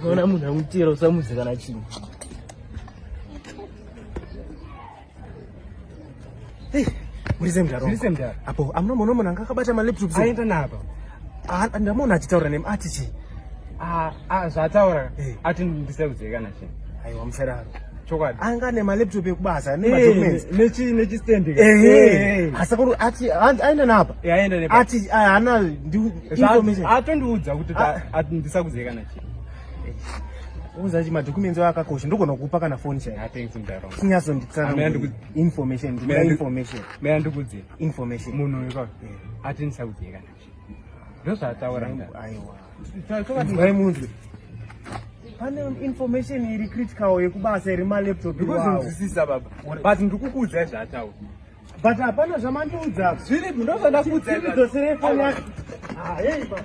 Unaona munhu amutira usamudze kana chinhu. Hey, murise mudaro. Murise mudaro. Apo amunoona munhu anga akabata malaptops. Aenda napa. Ndamona achitaura nemi ati chi. Zvataura ati ndisaudze kana chinhu. Aiwa musadaro. Chokwadi. Anga nemalaptop ekubasa nemadocuments. Nechistand. Asakuru ati aenda napa. Aenda napa. Ati hana information. Atondiudza kuti ati ndisakudze kana chinhu. Uzachi madocuments akakosha ndogona kukupa kana phone chai. Thanks mudaro. Sinyaso nditsana information. Meya ndikudze. Information. Munhu uyu ati ndisakudze kana chinhu. Ndozvataura. Aiwa. Vai munzwe. Pane information iri critical yekubasa iri malaptop iwawo. Ndikuzwisisa baba. But ndikukuudza zvataura. But hapana zvamandiudza. Zviri ndozvandakudza. Ndosere phone yako. Hey baba.